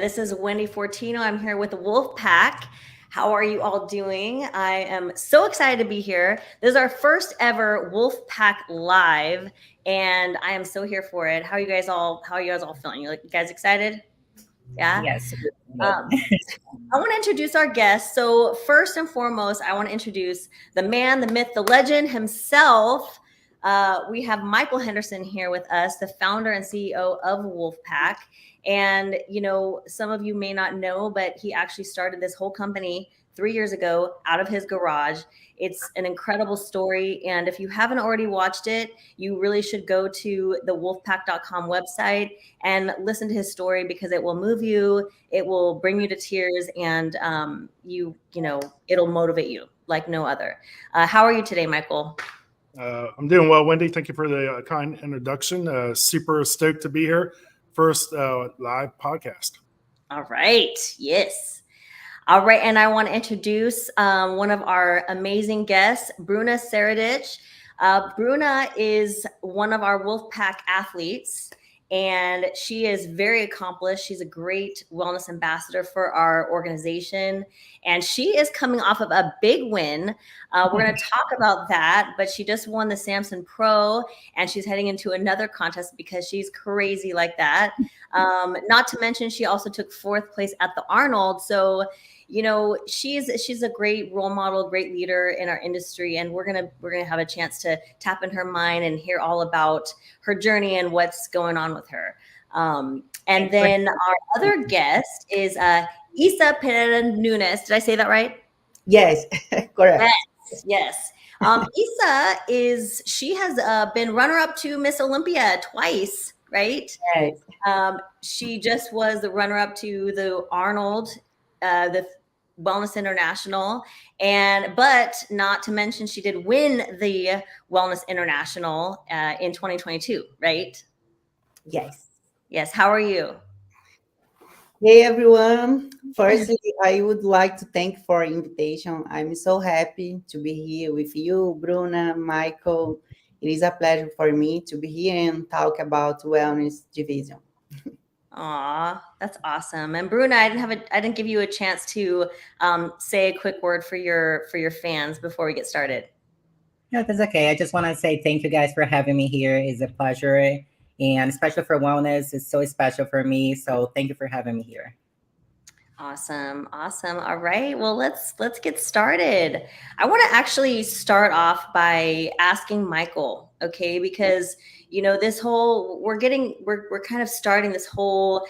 This is Wendy Fortino. I'm here with WOLFpak. How are you all doing? I am so excited to be here. This is our first ever WOLFpak Live, and I am so here for it. How are you guys all feeling? You guys excited? Yeah? Yes. I want to introduce our guest. So first and foremost, I want to introduce the man, the myth, the legend himself. We have Michael Henderson here with us, the founder and CEO of WOLFpak. And, you know, some of you may not know, but he actually started this whole company 3 years ago out of his garage. It's an incredible story. And if you haven't already watched it, you really should go to the wolfpak.com website and listen to his story, because it will move you. It will bring you to tears, and it'll motivate you like no other. How are you today, Michael? I'm doing well, Wendy. Thank you for the kind introduction. Super stoked to be here. First live podcast. All right. Yes. All right. And I want to introduce one of our amazing guests, Bruna Seredich. Bruna is one of our WOLFpak athletes, and she is very accomplished. She's a great wellness ambassador for our organization, and she is coming off of a big win. We're going to talk about that, but she just won the Samson Pro, and she's heading into another contest because she's crazy like that. Not to mention, she also took 4th place at the Arnold. So, you know, she's a great role model, great leader in our industry, and we're gonna have a chance to tap in her mind and hear all about her journey and what's going on with her. And then our other guest is Isa Pereira Nunes. Did I say that right? Yes, correct. Yes. Isa has been runner-up to Miss Olympia twice, right? Yes. She just was the runner-up to the Arnold, the Wellness International, but not to mention, she did win the Wellness International in 2022, right? Yes. Yes. How are you? Hey, everyone. Firstly, I would like to thank for invitation. I'm so happy to be here with you, Bruna, Michael. It is a pleasure for me to be here and talk about Wellness Division. Aw, that's awesome. And Bruna, I didn't give you a chance to say a quick word for your fans before we get started. No, that's okay. I just want to say thank you guys for having me here. It's a pleasure. And especially for wellness, it's so special for me. So thank you for having me here. Awesome. All right. Well, let's get started. I want to actually start off by asking Michael, okay? Because, you know, we're kind of starting this whole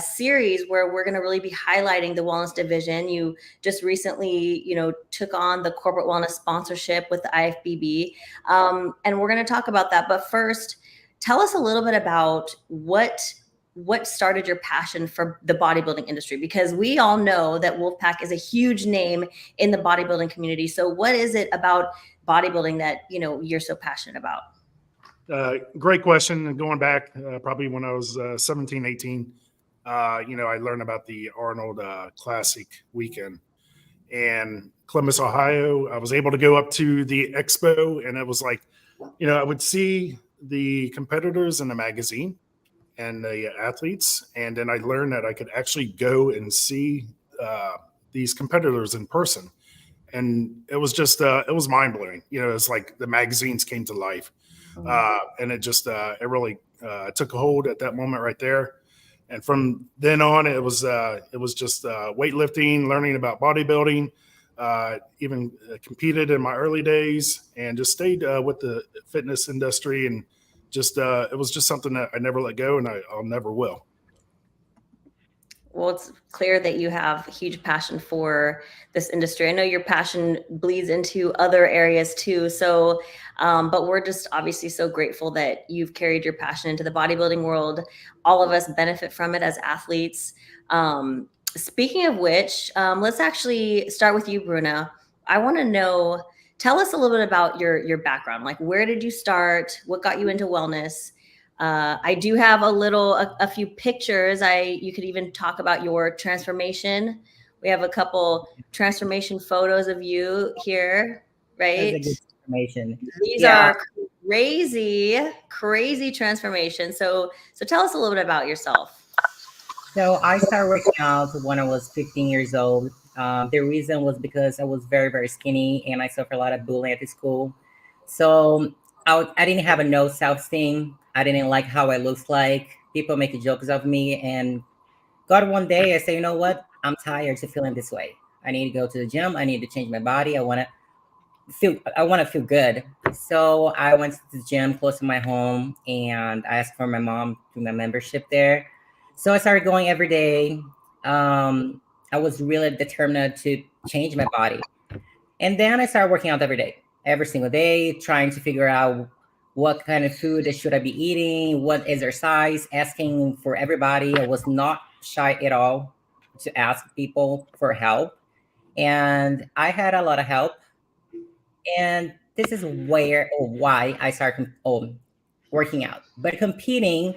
series where we're going to really be highlighting the wellness division. You just recently, you know, took on the corporate wellness sponsorship with the IFBB, and we're going to talk about that. But first, tell us a little bit about what started your passion for the bodybuilding industry, because we all know that WOLFpak is a huge name in the bodybuilding community. So what is it about bodybuilding that, you know, you're so passionate about? Great question. Going back probably when I was 17, 18, you know, I learned about the Arnold Classic weekend. And Columbus, Ohio, I was able to go up to the expo, and it was like, you know, I would see the competitors in the magazine and the athletes, and then I learned that I could actually go and see these competitors in person, and it was just it was mind blowing. You know, it's like the magazines came to life, and it just it really took a hold at that moment right there. And from then on, it was just weightlifting, learning about bodybuilding. Even competed in my early days, and just stayed with the fitness industry, and just it was just something that I never let go, and I'll never will. Well, it's clear that you have a huge passion for this industry. I know your passion bleeds into other areas too. So, but we're just obviously so grateful that you've carried your passion into the bodybuilding world. All of us benefit from it as athletes. Speaking of which, let's actually start with you, Bruna. I want to know, tell us a little bit about your background. Like, where did you start? What got you into wellness? I do have a few pictures. You could even talk about your transformation. We have a couple transformation photos of you here, right? That's a good transformation. These are crazy transformations. So tell us a little bit about yourself. So I started working out when I was 15 years old. The reason was because I was very, very skinny and I suffered a lot of bullying at the school. So I didn't have a no self-esteem. I didn't like how I looked like. People making jokes of me. And God, one day I say, you know what? I'm tired of feeling this way. I need to go to the gym. I need to change my body. I want to feel good. So I went to the gym close to my home and I asked for my mom to do my membership there. So I started going every day. I was really determined to change my body. And then I started working out every day, every single day, trying to figure out what kind of food should I be eating, what exercise, asking for everybody. I was not shy at all to ask people for help. And I had a lot of help. And this is where or why I started working out. But competing,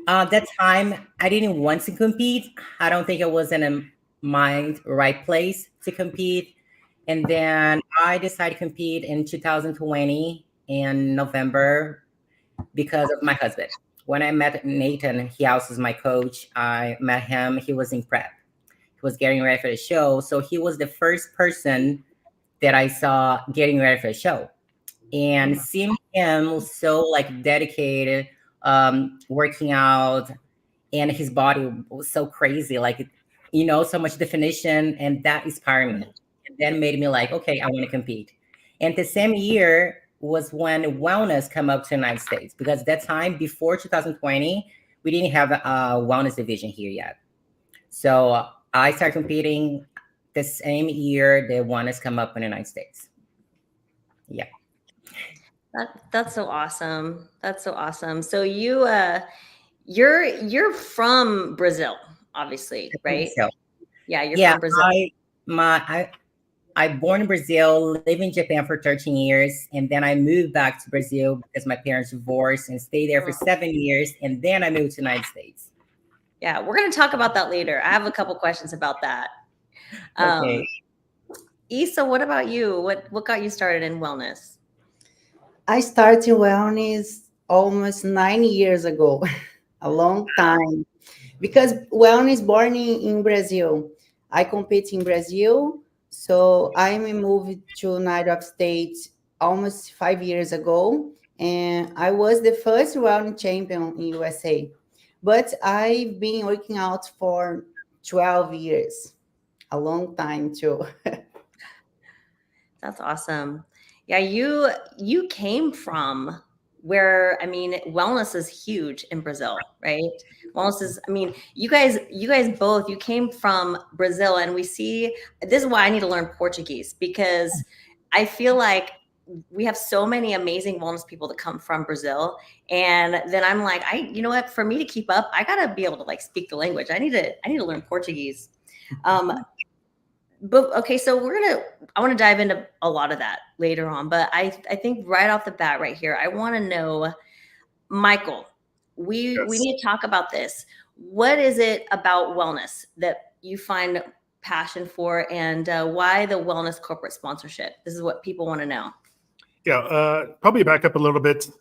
that time I didn't want to compete. I don't think I was in a mind right place to compete. And then I decided to compete in 2020 in November because of my husband. When I met Nathan, he also is my coach. I met him. He was in prep. He was getting ready for the show. So he was the first person that I saw getting ready for the show. And seeing him so like dedicated, working out, and his body was so crazy, like so much definition, and that inspired me. And then made me like, okay, I want to compete. And the same year was when wellness come up to the United States, because that time before 2020, we didn't have a wellness division here yet. So I started competing the same year the wellness come up in the United States. Yeah. That's so awesome. That's so awesome. So you're from Brazil, obviously, right? So Yeah, you're yeah, from Brazil. I born in Brazil, lived in Japan for 13 years, and then I moved back to Brazil because my parents divorced and stayed there for 7 years, and then I moved to the United States. Yeah, we're going to talk about that later. I have a couple questions about that. Okay. Isa, what about you? What got you started in wellness? I started wellness almost 9 years ago, a long time, because wellness born in Brazil. I compete in Brazil, so I moved to United States almost 5 years ago, and I was the first wellness champion in USA. But I've been working out for 12 years, a long time too. That's awesome. Yeah, you came from where, I mean, wellness is huge in Brazil, right? Wellness is, I mean, you guys both, you came from Brazil, and we see, this is why I need to learn Portuguese, because I feel like we have so many amazing wellness people that come from Brazil. And then I'm like, you know what, for me to keep up, I gotta be able to like speak the language. I need to learn Portuguese. But okay, so I want to dive into a lot of that later on, but I think right off the bat right here, I want to know, Michael, we need to talk about this. What is it about wellness that you find passion for, and why the wellness corporate sponsorship? This is what people want to know. Yeah, probably back up a little bit.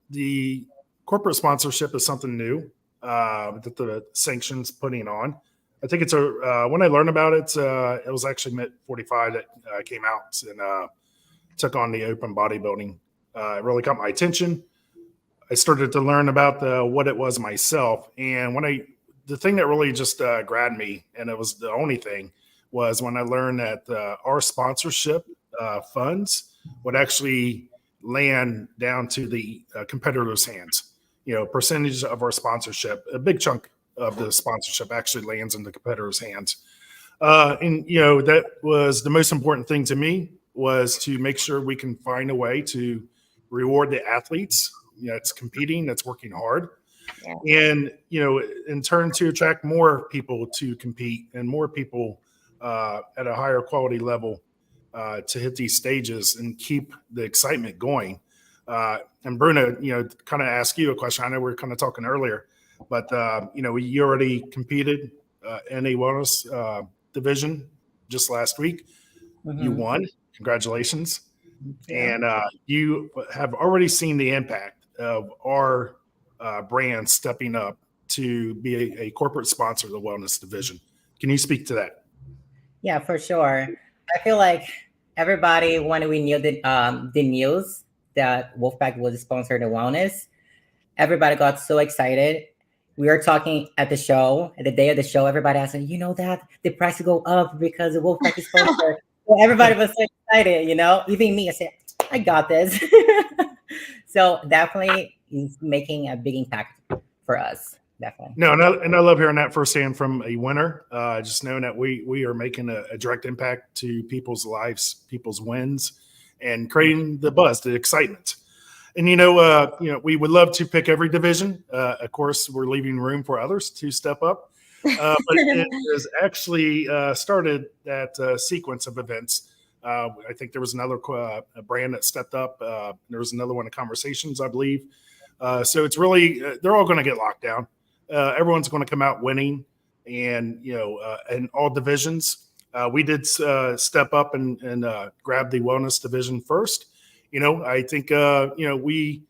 The corporate sponsorship is something new that the sanctions putting on. I think it's when I learned about it, it was actually Met 45 that came out and took on the open bodybuilding. It really caught my attention. I started to learn about what it was myself. And the thing that really just grabbed me, and it was the only thing, was when I learned that our sponsorship funds would actually land down to the competitors' hands. Percentage of our sponsorship, a big chunk of the sponsorship actually lands in the competitors' hands. And that was the most important thing to me, was to make sure we can find a way to reward the athletes that's competing, that's working hard. Yeah. And, in turn to attract more people to compete and more people at a higher quality level to hit these stages and keep the excitement going. And Bruna, kind of ask you a question. I know we were kind of talking earlier, but, you already competed in a wellness division just last week. Mm-hmm. You won. Congratulations. Yeah. And you have already seen the impact of our brand stepping up to be a corporate sponsor of the Wellness Division. Can you speak to that? Yeah, for sure. I feel like everybody, when we knew the news that WOLFpak was sponsored the wellness, everybody got so excited. We were talking at the show, at the day of the show, everybody asked, you know that the price will go up because the WOLFpak is sponsored. So everybody was so excited, even me, I said, I got this. So definitely it's making a big impact for us. Definitely. No, and I love hearing that firsthand from a winner. Just knowing that we are making a direct impact to people's lives, people's wins, and creating the buzz, the excitement. And we would love to pick every division. Of course, we're leaving room for others to step up. But it has actually started that sequence of events. I think there was another brand that stepped up. There was another one in conversations, I believe. So it's really they're all going to get locked down. Everyone's going to come out winning, and in all divisions. We did step up and grab the wellness division first. I think we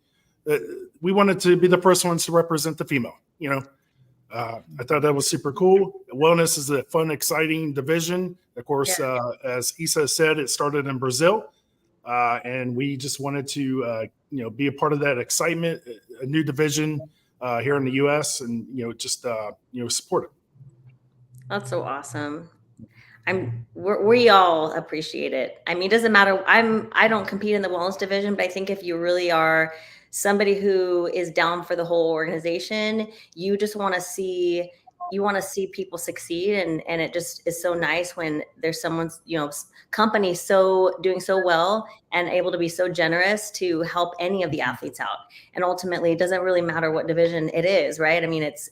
wanted to be the first ones to represent the female. I thought that was super cool. Wellness is a fun, exciting division. Of course, as Isa said, it started in Brazil, and we just wanted to be a part of that excitement, a new division here in the U.S. and just support it. That's so awesome. We all appreciate it. I mean, it doesn't matter. I don't compete in the wellness division, but I think if you really are somebody who is down for the whole organization, you just want to see people succeed. And it just is so nice when there's someone's, company doing so well and able to be so generous to help any of the athletes out. And ultimately it doesn't really matter what division it is, right? I mean, it's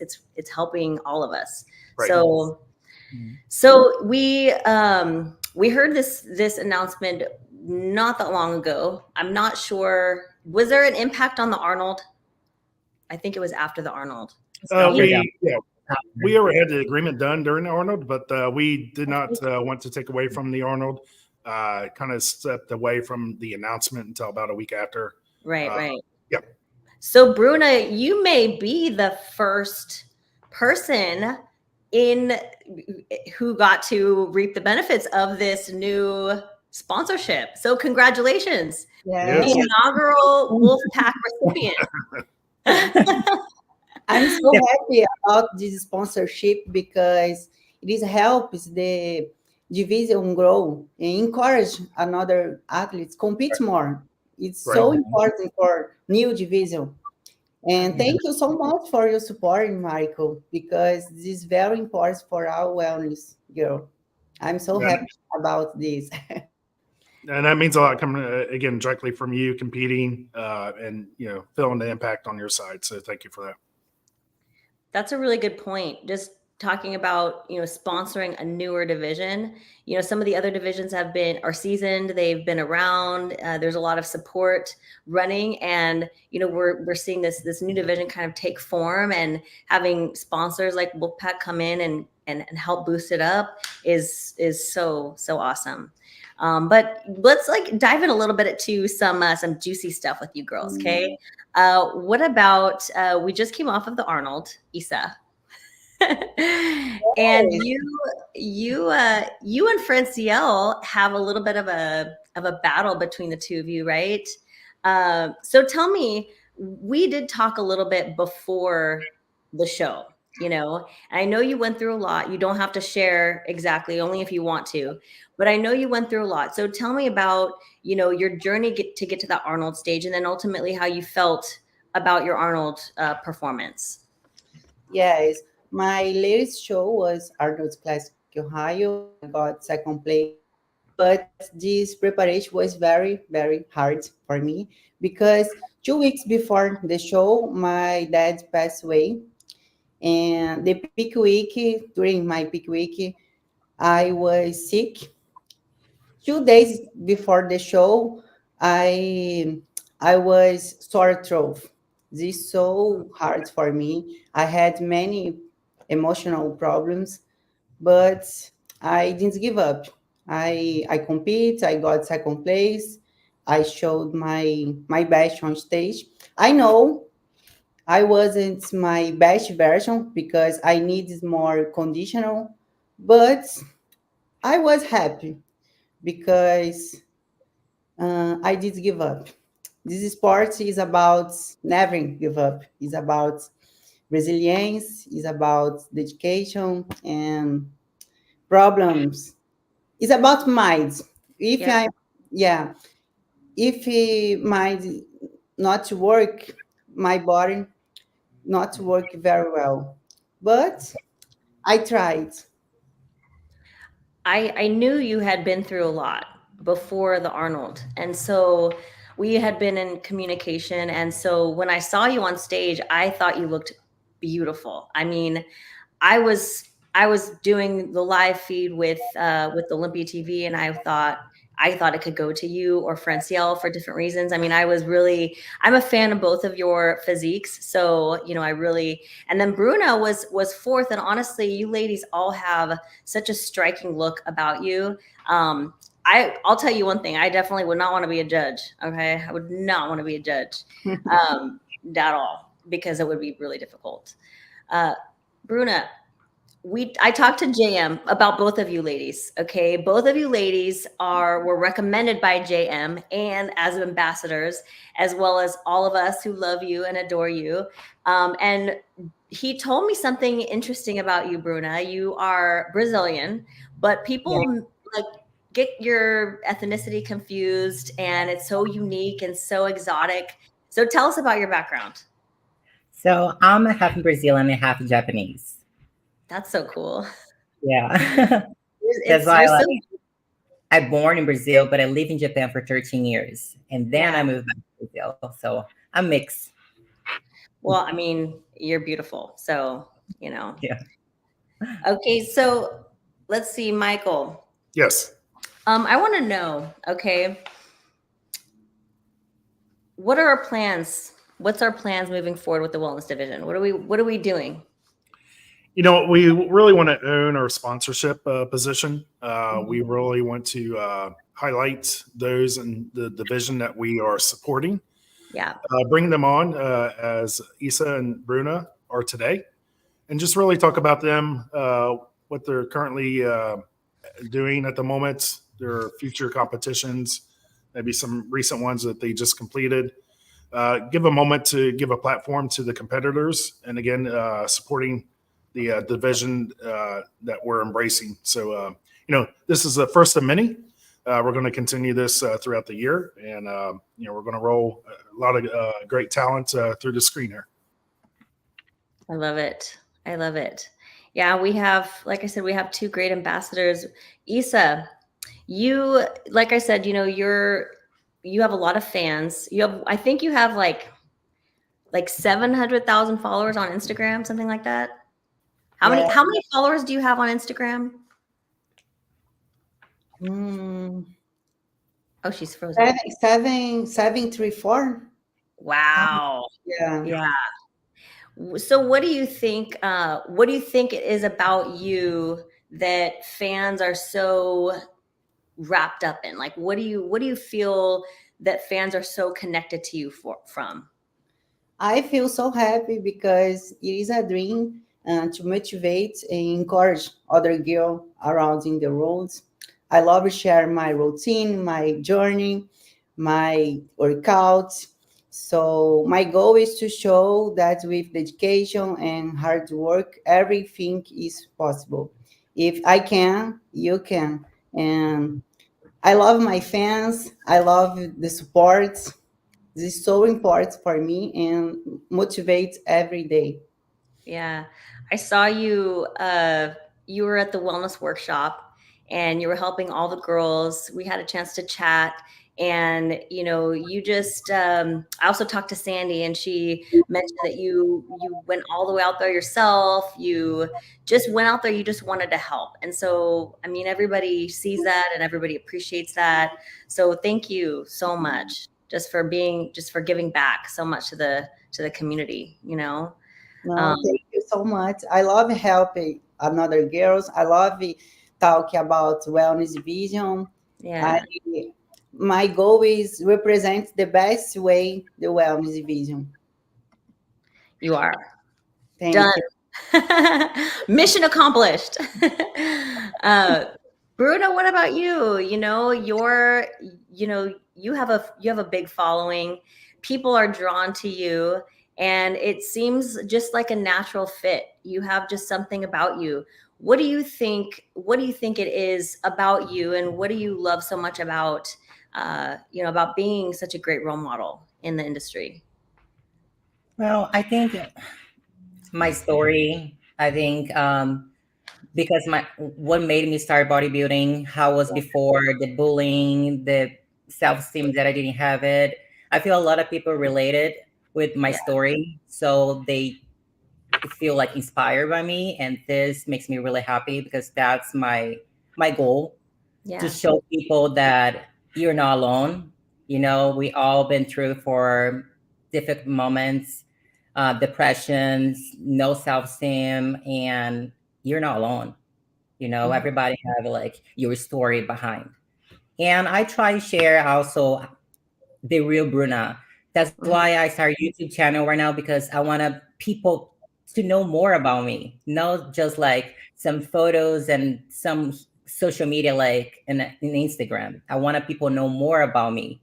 helping all of us. Right. So we heard this announcement not that long ago. I'm not sure. Was there an impact on the Arnold? I think it was after the Arnold. We already had the agreement done during the Arnold, but we did not want to take away from the Arnold. Kind of stepped away from the announcement until about a week after. Right. Yep. So Bruna, you may be the first person who got to reap the benefits of this new sponsorship. So congratulations. Yes. The inaugural WOLFpak recipient. I'm so happy about this sponsorship because it helps the division grow and encourage another athletes compete more. It's so important for new division. And thank you so much for your support, Michael, because this is very important for our wellness, girl. I'm so happy about this. And that means a lot coming, again, directly from you competing and, feeling the impact on your side. So thank you for that. That's a really good point. Just talking about, sponsoring a newer division. Some of the other divisions are seasoned. They've been around. There's a lot of support running, and we're seeing this new division kind of take form, and having sponsors like WOLFpak come in and help boost it up is so awesome. But let's dive in a little bit to some juicy stuff with you girls. Okay. What about, we just came off of the Arnold, Isa, and you and Francielle have a little bit of a battle between the two of you, right? So tell me, we did talk a little bit before the show, and I know you went through a lot. You don't have to share exactly, only if you want to, but I know you went through a lot. So tell me about, your journey to get to that Arnold stage, and then ultimately how you felt about your Arnold performance. Yes, my latest show was Arnold's Classic Ohio. I got second place, but this preparation was very, very hard for me because 2 weeks before the show, my dad passed away. And the peak week, during my peak week, I was sick. 2 days before the show, I was sore throat. This is so hard for me. I had many emotional problems, but I didn't give up. I compete. I got second place. I showed my best on stage. I know I wasn't my best version because I needed more conditional, but I was happy because I did give up. This sport is about never give up. It's about resilience. It's about dedication and problems. It's about minds. If Yeah. I, yeah, if mind not to work, my body not to work very well. But I tried. I knew you had been through a lot before the Arnold. And so we had been in communication. And so when I saw you on stage, I thought you looked beautiful. I mean, I was I was doing the live feed with Olympia TV, and I thought it could go to you or Francielle for different reasons. I mean, I'm a fan of both of your physiques, so I really. And then Bruna was fourth, and honestly, you ladies all have such a striking look about you. I'll tell you one thing. I definitely would not want to be a judge. Okay, I would not want to be a judge at all because it would be really difficult. Uh, Bruna, I talked to JM about both of you ladies. Okay, both of you ladies were recommended by JM and as ambassadors, as well as all of us who love you and adore you. And he told me something interesting about you, Bruna. You are Brazilian, but people like get your ethnicity confused, and it's so unique and so exotic. So tell us about your background. So I'm half Brazilian and half Japanese. That's so cool. Yeah. That's why I'm born in Brazil, but I lived in Japan for 13 years. And then I moved back to Brazil. So I'm mixed. Well, I mean, you're beautiful. So, Yeah. Okay, so let's see, Michael. Yes. I want to know, okay, what are our plans? What's our plans moving forward with the wellness division? What are we doing? We really want to own our sponsorship position. We really want to highlight those in the division that we are supporting. Yeah. Bring them on as Isa and Bruna are today, and just really talk about them, what they're currently doing at the moment, their future competitions, maybe some recent ones that they just completed. Give a moment to give a platform to the competitors, and again, supporting the division that we're embracing. So, this is the first of many. We're going to continue this throughout the year, and we're going to roll a lot of great talent through the screen here. I love it. I love it. Yeah, we have, like I said, we have two great ambassadors. Isa, you, like I said, you have a lot of fans. I think you have like 700,000 followers on Instagram, something like that. How many followers do you have on Instagram? Oh, she's frozen. 734. Wow. Yeah. So what do you think? What do you think it is about you that fans are so wrapped up in? Like, what do you feel that fans are so connected to you from? I feel so happy because it is a dream to motivate and encourage other girls around in the world. I love to share my routine, my journey, my workouts. So my goal is to show that with dedication and hard work, everything is possible. If I can, you can. And I love my fans. I love the support. This is so important for me and motivates every day. Yeah. I saw you, you were at the wellness workshop and you were helping all the girls. We had a chance to chat, and, you just, I also talked to Sandy, and she mentioned that you went all the way out there yourself. You just went out there. You just wanted to help. And so, I mean, everybody sees that and everybody appreciates that. So thank you so much just for giving back so much to the community, No, thank you so much. I love helping another girls. I love talking about wellness division. Yeah. My goal is represent the best way the wellness division. You are. Thank Done. you. Mission accomplished. Bruna, what about you? You have a big following. People are drawn to you, and it seems just like a natural fit. You have just something about you. What do you think it is about you, and what do you love so much about about being such a great role model in the industry? Well, I think my story, I think because what made me start bodybuilding, how it was before, the bullying, the self-esteem that I didn't have it. I feel a lot of people related with my Yeah. story, so they feel like inspired by me, and this makes me really happy because that's my goal, to Yeah. show people that you're not alone. We all been through for difficult moments, depressions, no self-esteem, and you're not alone. Mhm. Everybody have like your story behind. And I try to share also the real Bruna. That's Mhm. why I started YouTube channel right now, because I want people to know more about me, not just like some photos and some social media like in Instagram. I want people to know more about me.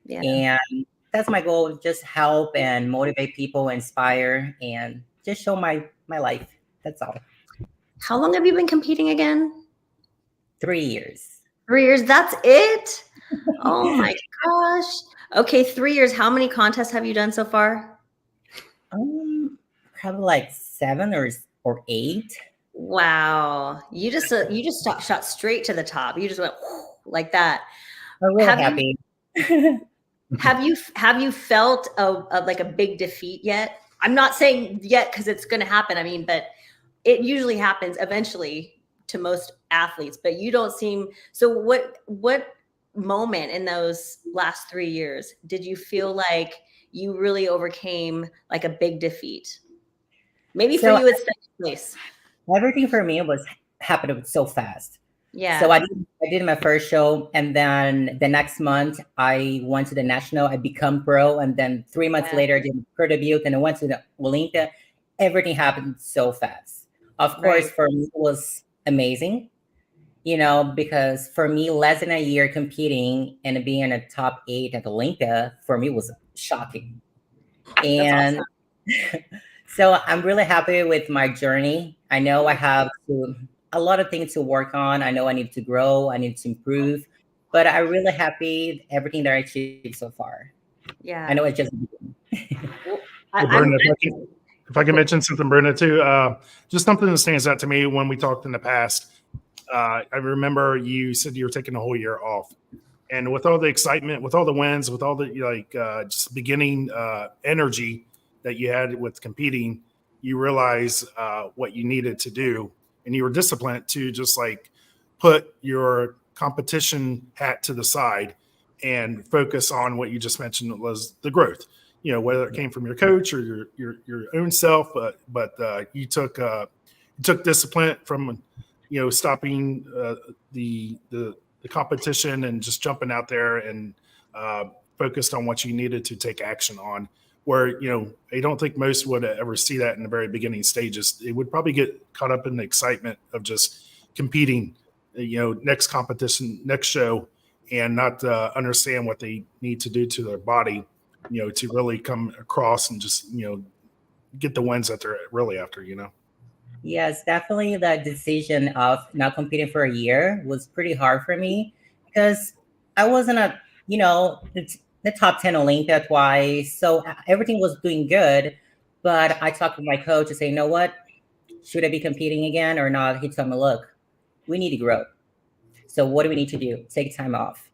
Yeah. And that's my goal, just help and motivate people, inspire, and just show my life. That's all. How long have you been competing again? 3 years. 3 years. That's it? Oh my gosh. Okay, 3 years. How many contests have you done so far? Probably like 7 or 8. Wow. You just shot straight to the top. You just went like that. I'm really Have you happy. have you felt like a big defeat yet? I'm not saying yet because it's going to happen. I mean, but it usually happens eventually to most athletes, but you don't seem so. What moment in those last 3 years did you feel like you really overcame like a big defeat? Maybe for So you it's second place. everything for me was happened so fast. Yeah. So I did my first show, and then the next month I went to the national. I become pro, and then 3 months Yeah. later I did pro debut, and I went to the Olympia. Everything happened so fast. Of course, Right. for me it was amazing, because for me, less than a year competing and being in a top 8 at Olympia for me was shocking. That's And awesome. so I'm really happy with my journey. I know I have a lot of things to work on. I know I need to grow, I need to improve, but I'm really happy everything that I achieved so far. Yeah. I know it's just Well, Hey, I'm Bruna, if I can mention something, Bruna, too, just something that stands out to me when we talked in the past. I remember you said you were taking a whole year off, and with all the excitement, with all the wins, with all the just beginning energy that you had with competing, you realize what you needed to do, and you were disciplined to just like put your competition hat to the side and focus on what you just mentioned was the growth. Whether it came from your coach or your own self, but you took discipline from stopping the competition and just jumping out there and focused on what you needed to take action on. Where I don't think most would ever see that in the very beginning stages. It would probably get caught up in the excitement of just competing, next competition, next show, and not understand what they need to do to their body, to really come across and just get the wins that they're really after. Yes, definitely the decision of not competing for a year was pretty hard for me, because I wasn't the top 10 Olympia twice. So everything was doing good. But I talked with my coach and say, you know what? Should I be competing again or not? He told me, look, we need to grow. So what do we need to do? Take time off.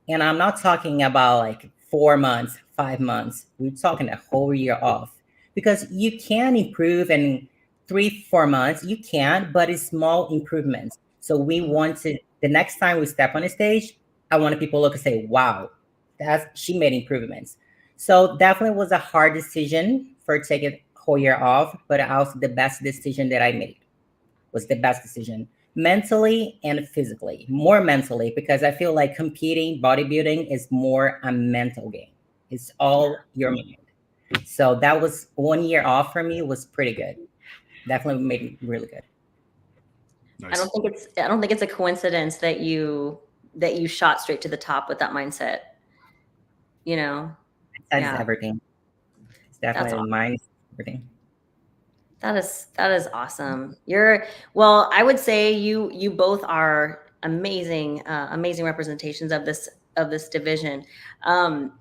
And I'm not talking about like 4 months, 5 months. We're talking a whole year off, because you can improve in 3, 4 months. You can, but it's small improvements. So we want to, the next time we step on the stage, I want people to look and say, wow, she made improvements. So definitely was a hard decision for taking a whole year off, but also the best decision that I made. Was the best decision, mentally and physically. More mentally, because I feel like competing bodybuilding is more a mental game. It's all your mind. So that was 1 year off for me, was pretty good. Definitely made me really good. Nice. I don't think it's a coincidence that you shot straight to the top with that mindset. You know, That's yeah, everything. It's that's definitely awesome. mine. Everything. That is awesome. Well, I would say you both are amazing, amazing representations of this division. Um,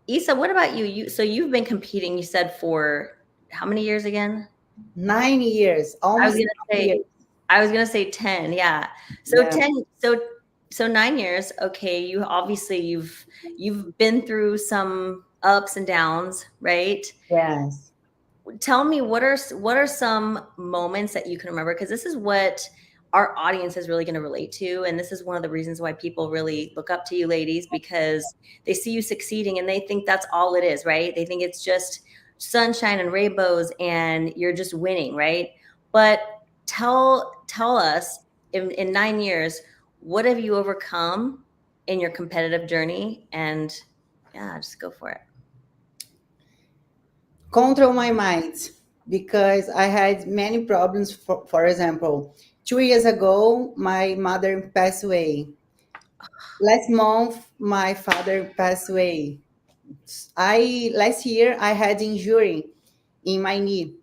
Isa, what about you? So you've been competing, you said, for how many years again? 9 years, I was almost gonna 9 say years. I was gonna say 10. Yeah. So Yeah. 10. So 9 years. Okay. You obviously you've been through some ups and downs, right? Yes. Tell me what are some moments that you can remember, because this is what our audience is really going to relate to, and this is one of the reasons why people really look up to you ladies, because they see you succeeding and they think that's all it is, right? They think it's just sunshine and rainbows and you're just winning, right? But tell us, in 9 years, what have you overcome in your competitive journey? And yeah, just go for it. Control my mind, because I had many problems. For example, 2 years ago, my mother passed away. Last month, my father passed away. Last year I had injury in my knee.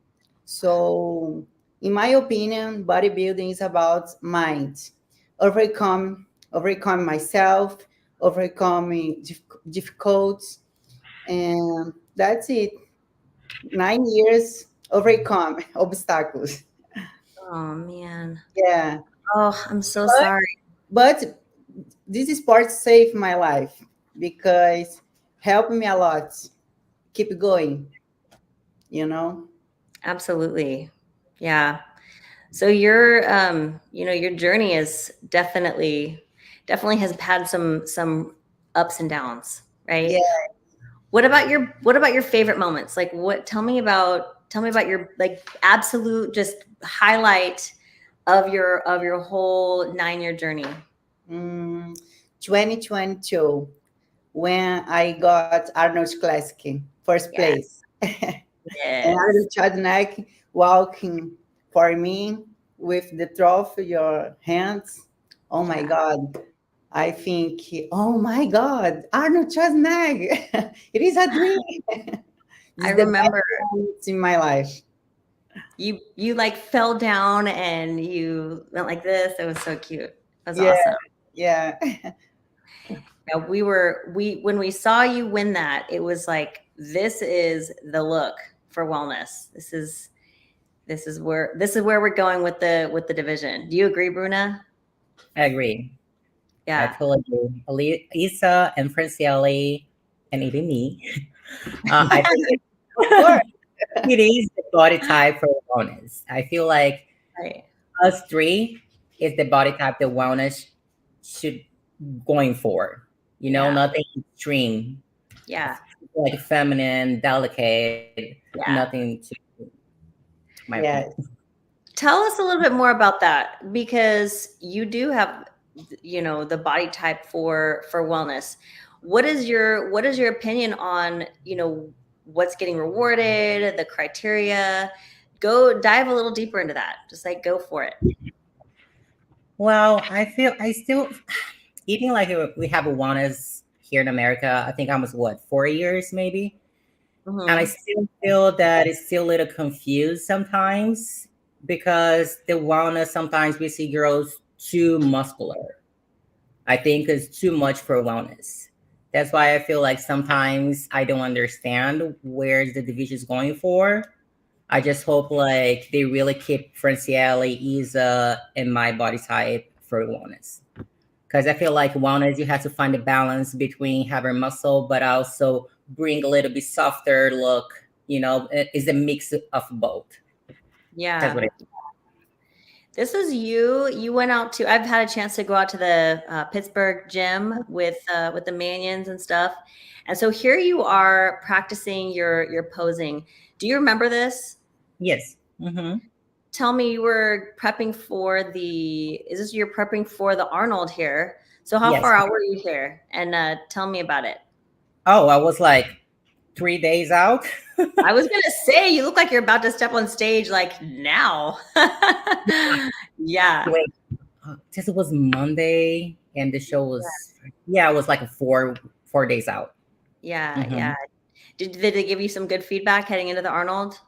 So, in my opinion, bodybuilding is about mind. Overcome myself, overcoming difficulties, and that's it. 9 years, overcome obstacles. Oh man. Yeah, Oh, I'm so sorry. but this sport saved my life because helped me a lot. Keep going, you know. Absolutely. Yeah. So your journey is definitely has had some ups and downs, Yeah. right? What about your favorite moments? Like tell me about your like absolute just highlight of your whole 9-year journey. Mm, 2022, when I got Arnold Classic first Yeah. place. And Yes. Arnold Chadnack walking for me with the trophy, your hands. Oh my Yeah. God. I think, oh my God, Arnold Chadnack. It is a dream. This I is the best remember moment in my life. you like fell down and you went like this. It was so cute. It was Yeah, awesome. yeah. Yeah, when we saw you win that, it was like, this is the look for wellness. This is where we're going with the division. Do you agree, Bruna? I agree. I Yeah. totally agree. Isa and Franciele and even me. I think Of course. it is the body type for wellness. I feel like Right. us three is the body type that wellness should going for. Yeah. Nothing extreme, Yeah. like feminine, delicate, Yeah. nothing to my Yeah. opinion. Tell us a little bit more about that, because you do have, the body type for wellness. What is your opinion on, what's getting rewarded, the criteria? Go dive a little deeper into that. Just like go for it. Well, I still eating like we have a wellness here in America. I think almost 4 years maybe. And I Mhm. still feel that it's still a little confused sometimes, because the wellness sometimes we see girls too muscular. I think it's too much for wellness. That's why I feel like sometimes I don't understand where the division is going for. I just hope like they really keep Franciele, Isa, and my body type for wellness. Because I feel like wellness, you have to find a balance between having muscle, but also bring a little bit softer look. It's a mix of both. That's Yeah. what I This is you. You went out to. I've had a chance to go out to the Pittsburgh gym with the Manions and stuff, and so here you are practicing your posing. Do you remember this? Yes. Mm-hmm. Tell me, you were prepping for the. Is this you're prepping for the Arnold here? So how Yes. far out were you here? And tell me about it. Oh, I was like 3 days out. I was gonna say, you look like you're about to step on stage like now. Yeah. Wait, this was Monday, and the show was it was like 4 days out. Yeah. Mhm. Yeah. Did they give you some good feedback heading into the Arnold?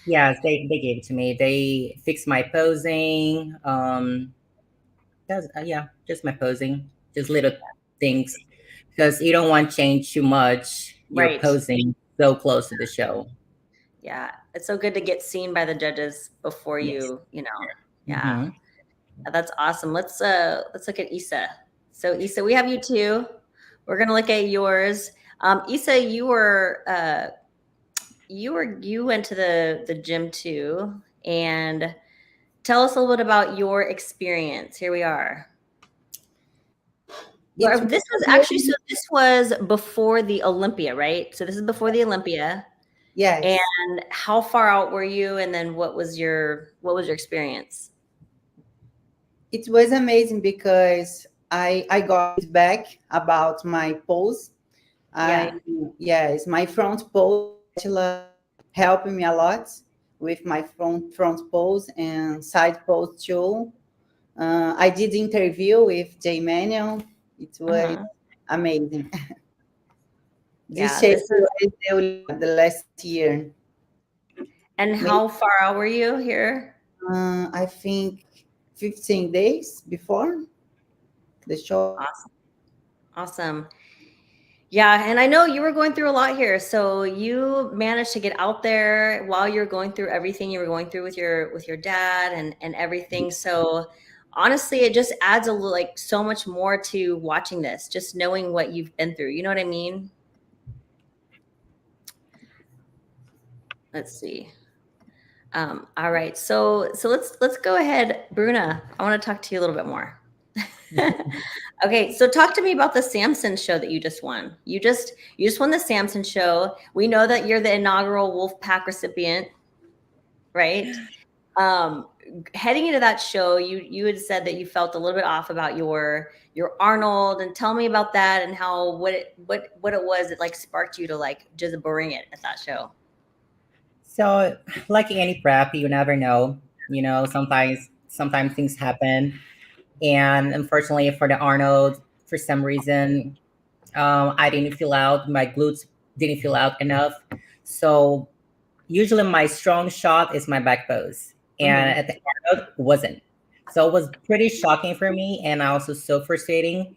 Yes, they gave it to me. They fixed my posing. Just my posing, just little things, because you don't want to change too much. You're Right. posing so close to the show. Yeah. It's so good to get seen by the judges before Yes. you know. Yeah. Mhm. That's awesome. Let's look at Issa. So Issa, we have you too. We're gonna look at yours. Issa, you went to the gym too, and tell us a little bit about your experience. Here we are. Well, this was before the Olympia, right? So this is before the Olympia. Yes. And how far out were you? And then what was your experience? It was amazing because I got back about my pose. Yes, my front pose helped me a lot with my front pose and side pose too. I did interview with Jay Manuel. It was amazing. This shape was the last year. And how far out were you here? I think 15 days before the show. Awesome. Yeah, and I know you were going through a lot here. So you managed to get out there while you're going through everything you were going through with your dad and everything. So honestly, it just adds so much more to watching this, just knowing what you've been through. You know what I mean? Let's see. All right. So let's go ahead, Bruna. I want to talk to you a little bit more. Okay, so talk to me about the Samson show that you just won. You just won the Samson show. We know that you're the inaugural WOLFpak recipient, right? Heading into that show, you had said that you felt a little bit off about your Arnold, and tell me about that and how what it was that sparked you to just bring it at that show. So, like any prep, you never know. You know, sometimes things happen. And unfortunately for the Arnold, for some reason, I didn't fill out. My glutes didn't fill out enough. So usually my strong shot is my back pose. And at the Arnold, wasn't. So it was pretty shocking for me and also so frustrating.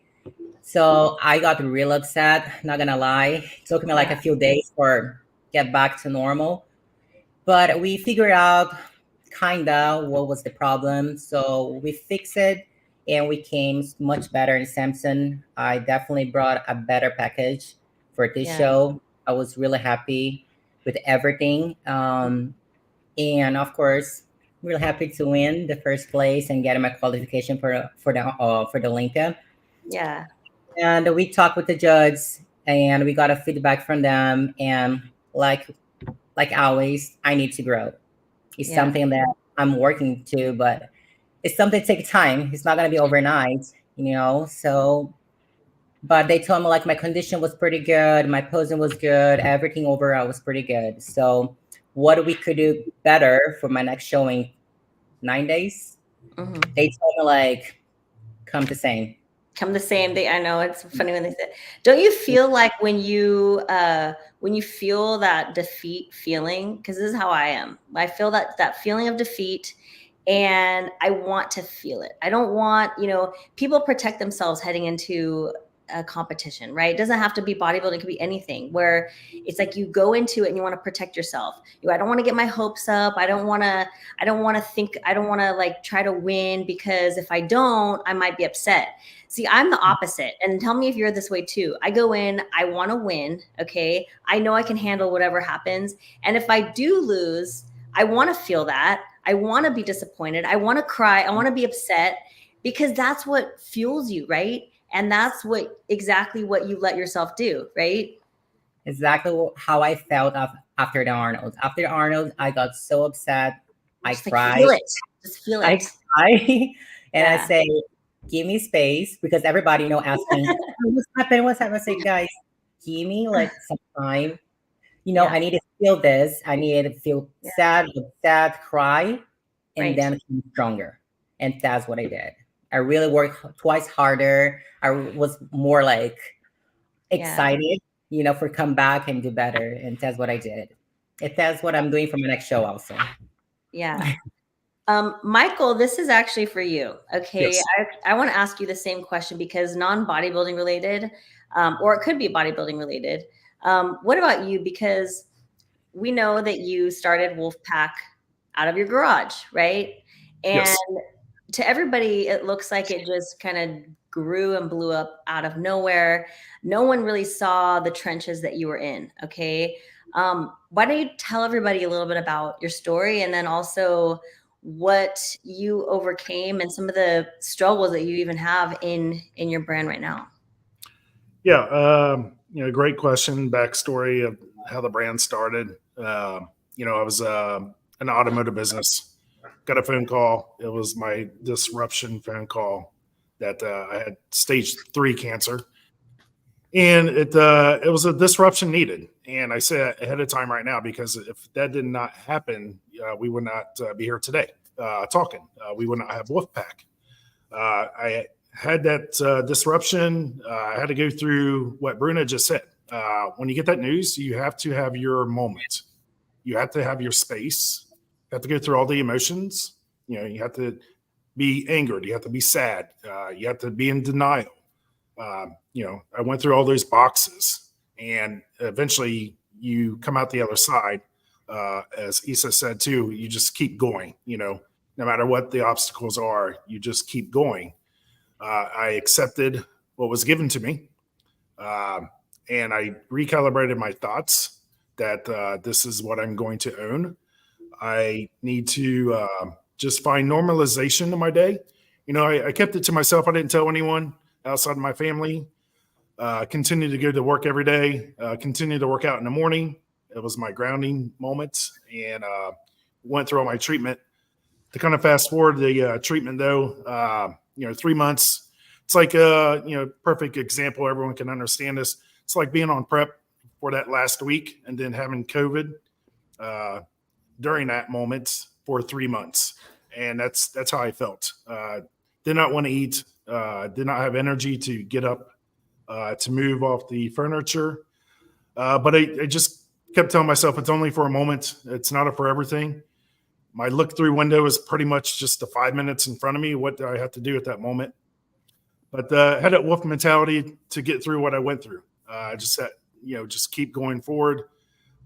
So I got real upset, not gonna lie. It took me a few days for get back to normal. But we figured out kinda what was the problem. So we fixed it and we came much better in Samson. I definitely brought a better package for this show. I was really happy with everything. And of course, really happy to win the first place and get my qualification for the Olympia. Yeah. And we talked with the judges and we got a feedback from them. And like always, I need to grow. It's something that I'm working to, but it's something that takes time. It's not going to be overnight, you know? So, but they told me my condition was pretty good. My posing was good. Everything overall was pretty good. So what we could do better for my next showing, 9 days, they told me come the same. Come the same. I know it's funny when they say, don't you feel like when you feel that defeat feeling, because this is how I am. I feel that feeling of defeat and I want to feel it. I don't want, people protect themselves heading into a competition, right? It doesn't have to be bodybuilding. It could be anything where it's you go into it and you want to protect yourself. I don't want to get my hopes up. I don't want to try to win because if I don't, I might be upset. See, I'm the opposite. And tell me if you're this way too. I go in, I want to win. Okay. I know I can handle whatever happens. And if I do lose, I want to feel that. I want to be disappointed. I want to cry. I want to be upset because that's what fuels you, right? And that's exactly what you let yourself do, right? Exactly how I felt after the Arnold. After the Arnold, I got so upset. I cried. Feel it. Just feel it. I cried. And I say, give me space, because everybody asking, what's happening? I say, guys, give me some time. I need to feel this. I need to feel sad, cry, and then feel stronger. And that's what I did. I really worked twice harder. I was more like excited, for come back and do better. And that's what I did. And that's what I'm doing for my next show also. Yeah. Michael, this is actually for you. Okay. Yes. I want to ask you the same question because non-bodybuilding related, or it could be bodybuilding related. What about you? Because we know that you started WOLFpak out of your garage, right? And to everybody, it looks like it just kind of grew and blew up out of nowhere. No one really saw the trenches that you were in. Okay. Why don't you tell everybody a little bit about your story and then also what you overcame and some of the struggles that you even have in your brand right now? Yeah. Great question. Backstory of how the brand started. I was an automotive business. Got a phone call. It was my disruption phone call that I had stage 3 cancer. And it was a disruption needed. And I say ahead of time right now, because if that did not happen, we would not be here today talking. We would not have WOLFpak. I had that disruption. I had to go through what Bruna just said. When you get that news, you have to have your moment. You have to have your space. You have to go through all the emotions. You have to be angered. You have to be sad. You have to be in denial. I went through all those boxes, and eventually you come out the other side. As Isa said too, you just keep going. No matter what the obstacles are, you just keep going. I accepted what was given to me, and I recalibrated my thoughts that this is what I'm going to own. I need to just find normalization in my day. I kept it to myself. I didn't tell anyone outside of my family. Continue to go to work every day. Continue to work out in the morning. It was my grounding moment, and went through all my treatment. To kind of fast forward the treatment, though, 3 months. It's like perfect example. Everyone can understand this. It's like being on prep for that last week and then having COVID during that moment for 3 months, and that's how I felt. Did not want to eat. Did not have energy to get up to move off the furniture. But I just kept telling myself it's only for a moment. It's not a forever thing. My look through window is pretty much just the 5 minutes in front of me. What do I have to do at that moment? But I had that wolf mentality to get through what I went through. I just said, just keep going forward.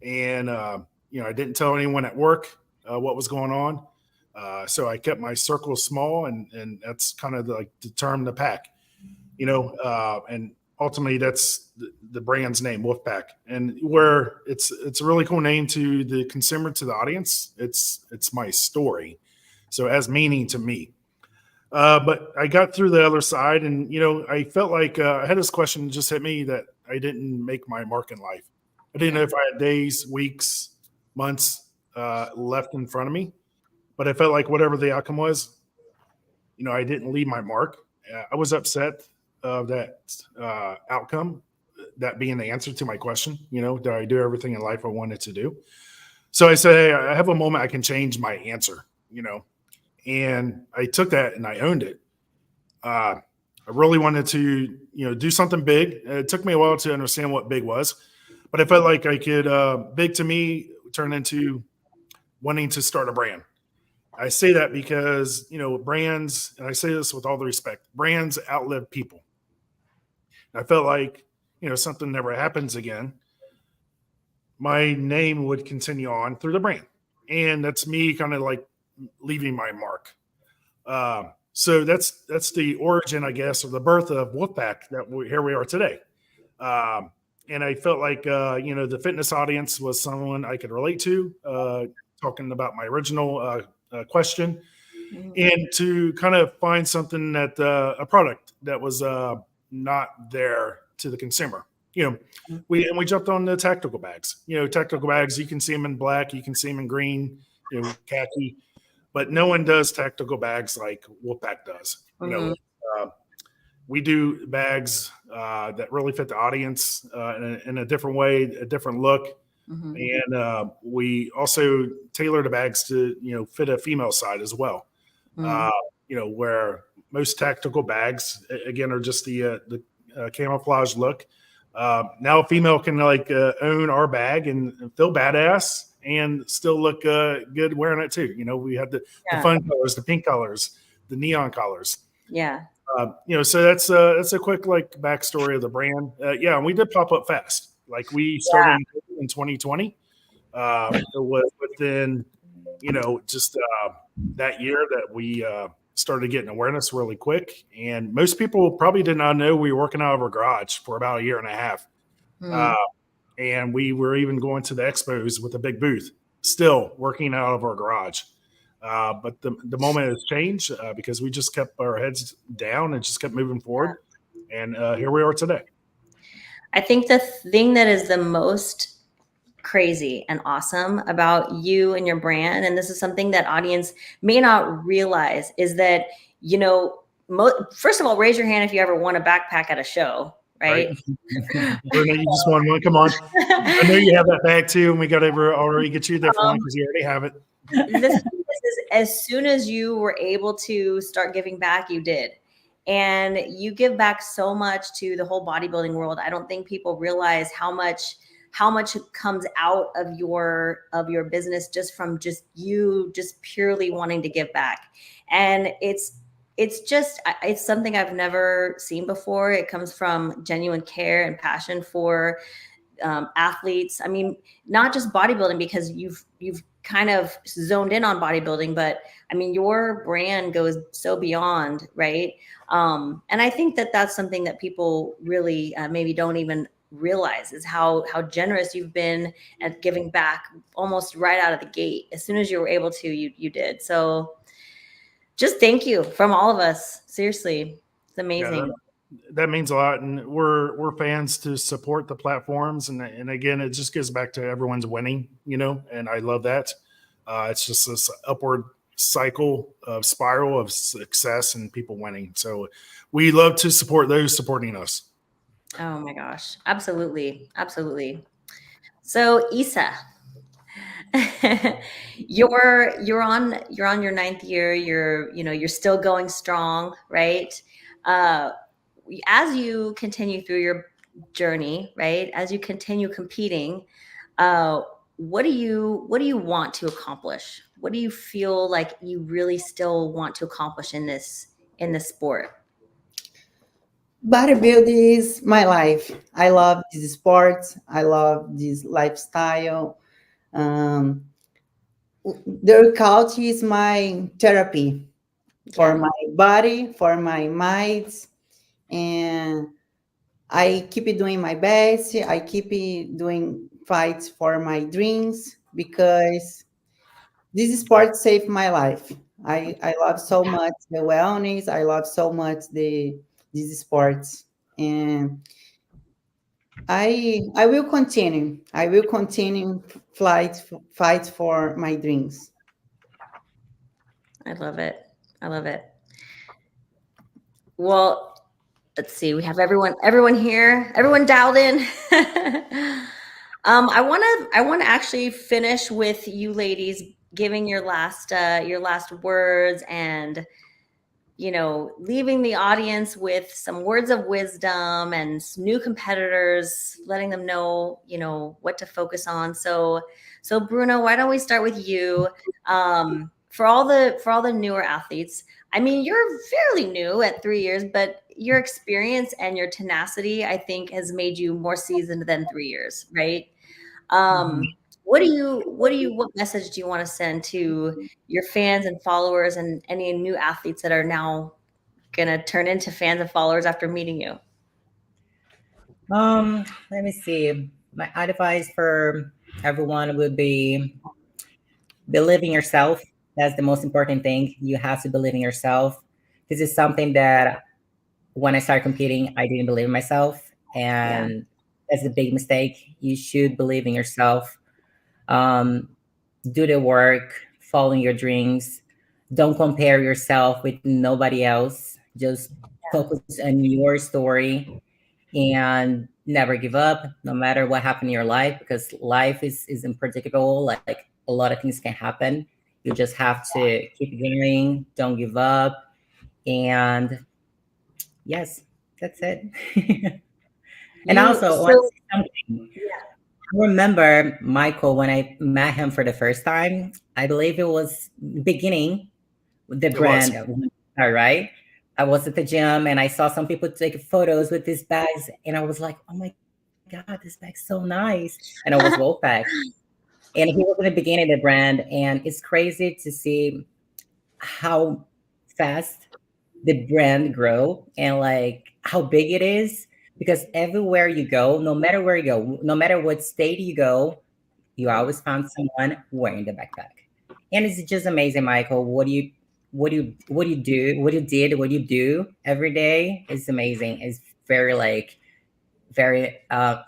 And, I didn't tell anyone at work what was going on. So I kept my circle small, and that's kind of like the term, the pack, and ultimately that's the brand's name, WOLFpak, and where it's a really cool name to the consumer, to the audience. It's my story, so it has meaning to me. But I got through the other side, and I felt like I had this question just hit me that I didn't make my mark in life. I didn't know if I had days, weeks, months left in front of me, but I felt like whatever the outcome was, I didn't leave my mark. I was upset of that outcome, that being the answer to my question. Did I do everything in life I wanted to do? So I said, hey, I have a moment I can change my answer, and I took that and I owned it. I really wanted to, do something big. It took me a while to understand what big was, but I felt like I could, big to me turn into wanting to start a brand. I say that because, brands, and I say this with all the respect, brands outlive people. I felt like, something never happens again, my name would continue on through the brand. And that's me kind of like leaving my mark. So that's the origin, I guess, of the birth of WOLFpak, here we are today. And I felt like, the fitness audience was someone I could relate to, talking about my original question, and to kind of find something that a product that was not there to the consumer. We jumped on the tactical bags. Tactical bags, you can see them in black, you can see them in green, khaki, but no one does tactical bags like WOLFpak does. We do bags that really fit the audience in a different way, a different look. Mhm. And we also tailor the bags to, fit a female side as well. Mm. Where most tactical bags, again, are just the camouflage look. Now a female can own our bag and feel badass and still look good wearing it too. We have the fun colors, the pink colors, the neon colors. Yeah. So that's a quick backstory of the brand. And we did pop up fast. We started in 2020. It was within, just that year that we started getting awareness really quick. And most people probably did not know we were working out of our garage for about a year and a half. And we were even going to the expos with a big booth, still working out of our garage. But the moment has changed because we just kept our heads down and just kept moving forward. And here we are today. I think the thing that is the most crazy and awesome about you and your brand, and this is something that audience may not realize, is that, first of all, raise your hand if you ever won a backpack at a show, right? Bruna, you just won one. Come on. I know you have that bag too, and we got to already get you there for one because you already have it. The thing is, as soon as you were able to start giving back, you did. And you give back so much to the whole bodybuilding world. I don't think people realize how much comes out of your business just from you purely wanting to give back. And it's something I've never seen before. It comes from genuine care and passion for athletes. I mean, not just bodybuilding, because you've kind of zoned in on bodybuilding, but I mean, your brand goes so beyond, right? And I think that that's something that people really maybe don't even realize, is how generous you've been at giving back almost right out of the gate. As soon as you were able to, you did. So just thank you from all of us. Seriously, it's amazing. That means a lot, and we're fans to support the platforms, and again, it just goes back to everyone's winning, and I love that. It's just this upward spiral of success and people winning. So we love to support those supporting us. Oh my gosh, absolutely, absolutely. So Isa, you're on your 9th year. You're still going strong, right? As you continue through your journey, right? As you continue competing, what do you want to accomplish? What do you feel like you really still want to accomplish in this sport? Bodybuilding is my life. I love this sport. I love this lifestyle. The workout is my therapy for my body, for my mind, and I keep doing my best. I keep doing fights for my dreams because this sport saved my life. I love so much the wellness. I love so much these sports, and I will continue. I will continue fight for my dreams. I love it. I love it. Well, let's see. We have everyone here, everyone dialed in. I want to actually finish with you ladies giving your last words, and leaving the audience with some words of wisdom and some new competitors, letting them know what to focus on. So Bruna, why don't we start with you? For all the newer athletes, I mean, you're fairly new at 3 years, but your experience and your tenacity, I think, has made you more seasoned than 3 years, right? What message do you want to send to your fans and followers and any new athletes that are now going to turn into fans and followers after meeting you? Let me see. My advice for everyone would be believe in yourself. That's the most important thing. You have to believe in yourself. This is something that when I started competing, I didn't believe in myself. And that's a big mistake. You should believe in yourself. Do the work, follow your dreams. Don't compare yourself with nobody else. Just focus on your story and never give up, no matter what happened in your life, because life is unpredictable. Like a lot of things can happen. You just have to keep going, don't give up. And yes, that's it. And You also, I want to so say something. I remember Michael when I met him for the first time. I believe it was beginning with the It was. brand. All right. I was at the gym and I saw some people take photos with these bags, and I was like, "Oh my God, this bag's so nice!" And it was WOLFpak, and he was in the beginning of the brand, and it's crazy to see how fast the brand grow and like how big it is, because everywhere you go, no matter where you go, no matter what state you go, you always found someone wearing the backpack. And it's just amazing, Michael. What you do every day is amazing. It's very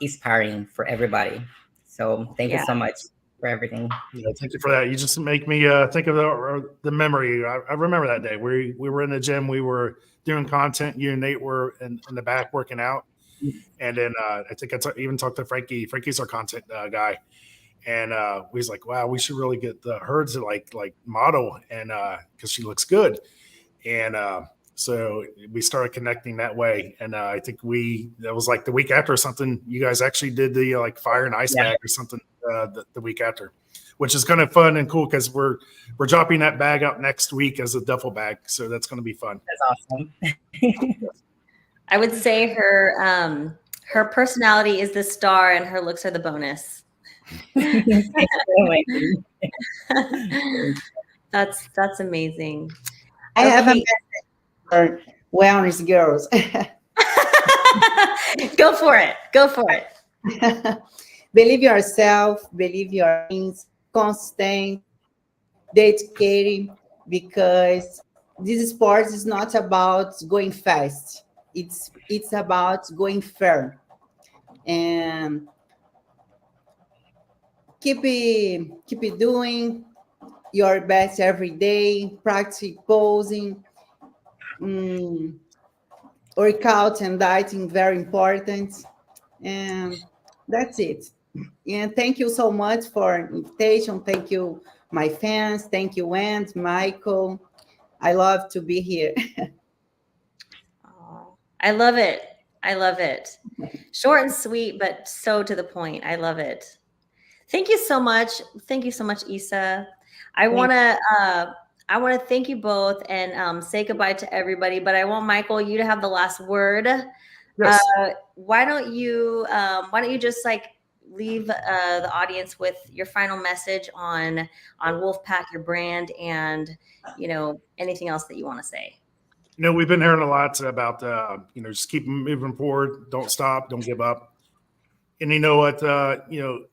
inspiring for everybody. So thank you yeah. so much for everything. Yeah, thank you for that. You just make me think of the memory. I remember that day. We were in the gym. We were doing content. You and Nate were in the back working out. And then I think even talked to Frankie. Frankie's our content guy. And we was like, wow, we should really get her to like model, and because she looks good. And so we started connecting that way. And I think that was like the week after or something. You guys actually did the like fire and ice bag or something the week after, which is kind of fun and cool because we're dropping that bag out next week as a duffel bag. So that's going to be fun. That's awesome. I would say her personality is the star and her looks are the bonus. That's amazing. I have a message for wellness girls. Go for it. Believe yourself, believe your things, constant, dedicated, because this sport is not about going fast. It's about going fair. And keep it doing your best every day, practice posing, workout and dieting, very important. And that's it. And thank you so much for invitation. Thank you, my fans. Thank you, Wendy, Michael. I love to be here. Oh, I love it. Short and sweet, but so to the point. I love it. Thank you so much. Thank you so much, Isa. I want to thank you both and say goodbye to everybody. But I want Michael, you to have the last word. Yes. Why don't you just like leave the audience with your final message on WOLFpak, your brand, and anything else that you want to say. We've been hearing a lot about just keep moving forward, don't stop, don't give up. And you know what?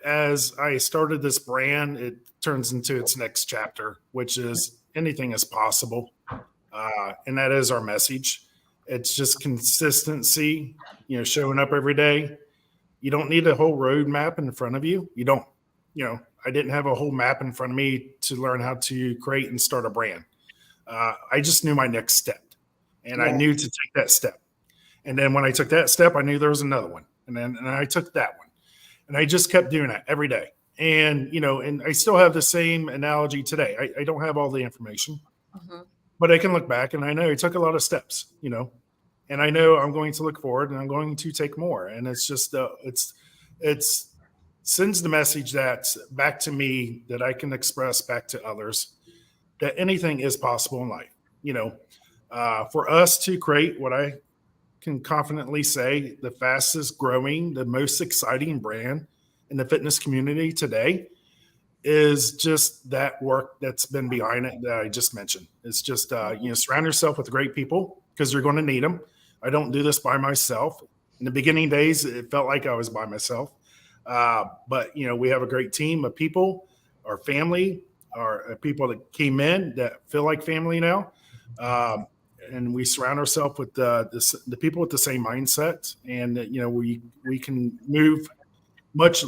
As I started this brand, it turns into its next chapter, which is anything is possible, and that is our message. It's just consistency, showing up every day. You don't need a whole roadmap in front of you. You don't, I didn't have a whole map in front of me to learn how to create and start a brand. I just knew my next step, and I knew to take that step. And then when I took that step, I knew there was another one. And I took that one, and I just kept doing that every day. And, and I still have the same analogy today. I don't have all the information, but I can look back and I know it took a lot of steps, and I know I'm going to look forward and I'm going to take more. And it's just, it's sends the message that back to me that I can express back to others that anything is possible in life. For us to create what I can confidently say the fastest growing, the most exciting brand in the fitness community today is just that work that's been behind it that I just mentioned. It's just, surround yourself with great people because you're going to need them. I don't do this by myself. In the beginning days, it felt like I was by myself. But, we have a great team of people, our family, our people that came in that feel like family now. And we surround ourselves with the people with the same mindset, and we can move much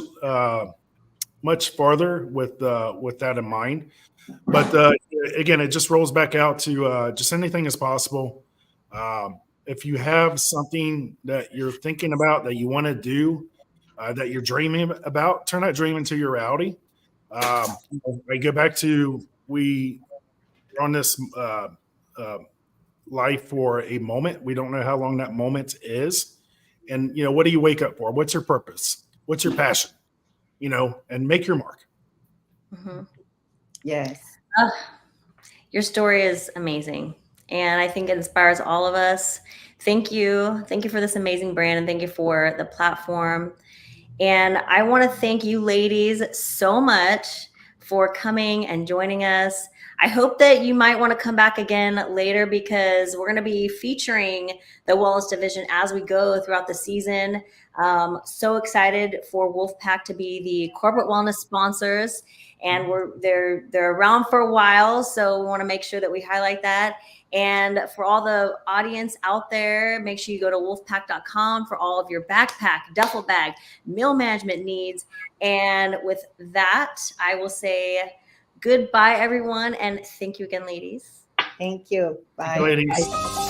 farther with that in mind. But again, it just rolls back out to just anything is possible. if you have something that you're thinking about that you want to do, that you're dreaming about, turn that dream into your reality. I go back to we're on this life for a moment. We don't know how long that moment is. And, what do you wake up for? What's your purpose? What's your passion? And make your mark. Mm-hmm. Yes. Your story is amazing. And I think it inspires all of us. Thank you. Thank you for this amazing brand, and thank you for the platform. And I want to thank you ladies so much for coming and joining us. I hope that you might want to come back again later, because we're going to be featuring the Wellness Division as we go throughout the season. So excited for WOLFpak to be the corporate wellness sponsors, and they're around for a while, so we want to make sure that we highlight that. And for all the audience out there, make sure you go to wolfpak.com for all of your backpack, duffel bag, meal management needs. And with that, I will say goodbye, everyone, and thank you again, ladies. Thank you. Bye. Thank you, ladies.